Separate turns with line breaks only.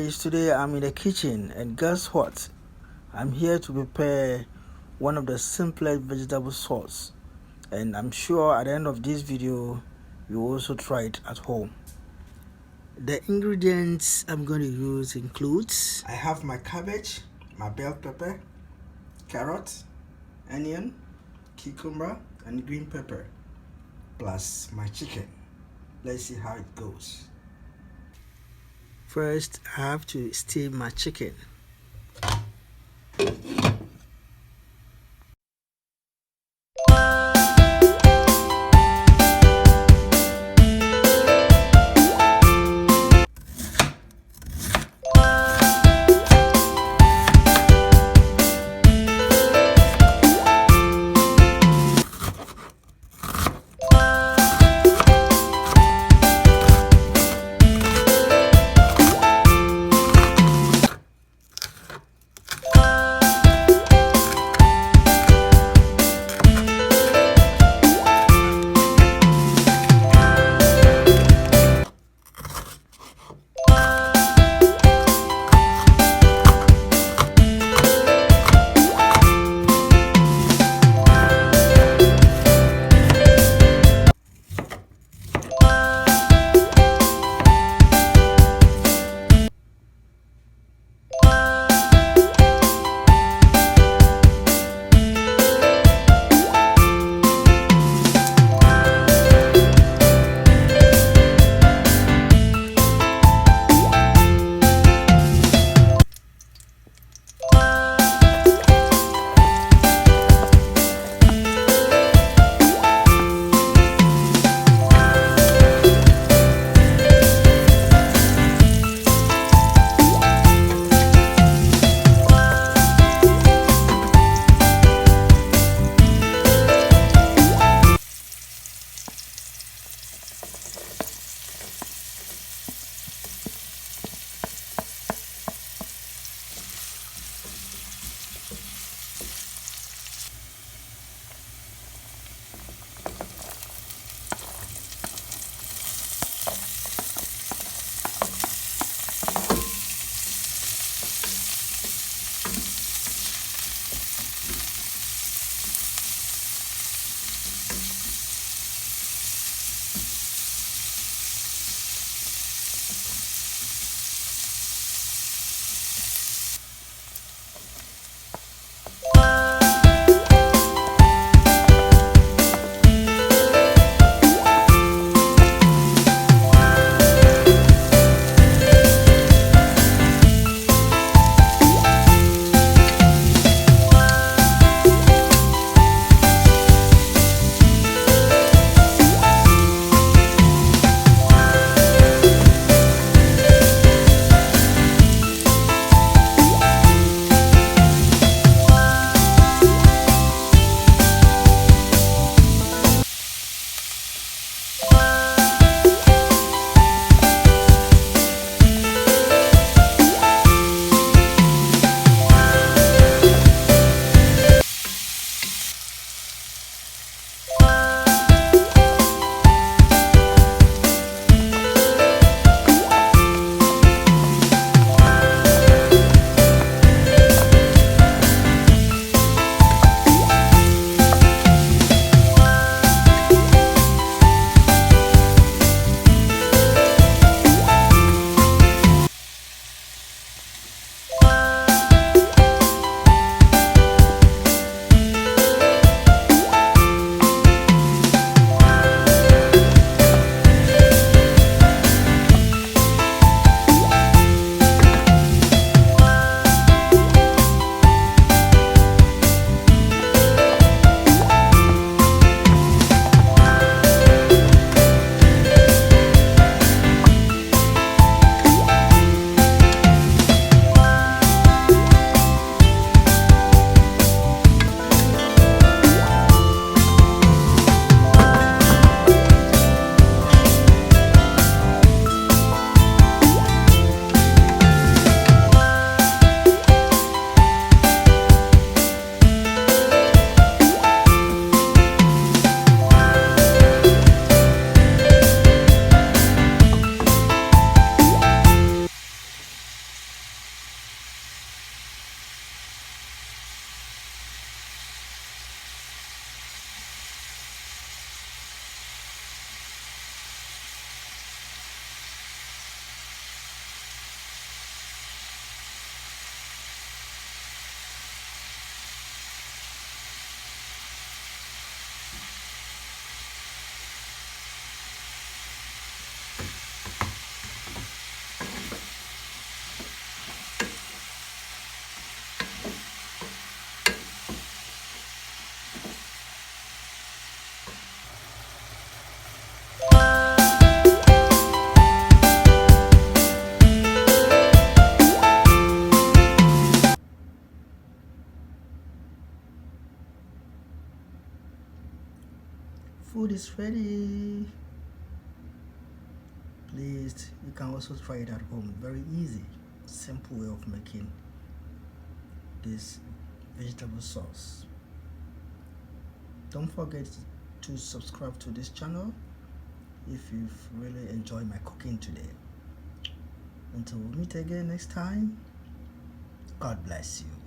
guys, today I'm in the kitchen and guess what? I'm here to prepare one of the simplest vegetable sauce, and I'm sure at the end of this video you will also try it at home. The ingredients I'm going to use includes I have my cabbage, my bell pepper, carrot, onion, cucumber and green pepper, plus my chicken. Let's see how it goes. First, I have to steam my chicken. food is ready. Please, you can also try it at home. Very easy, simple way of making this vegetable sauce. Don't forget to subscribe to this channel if you've really enjoyed my cooking today. Until we meet again next time, God bless you.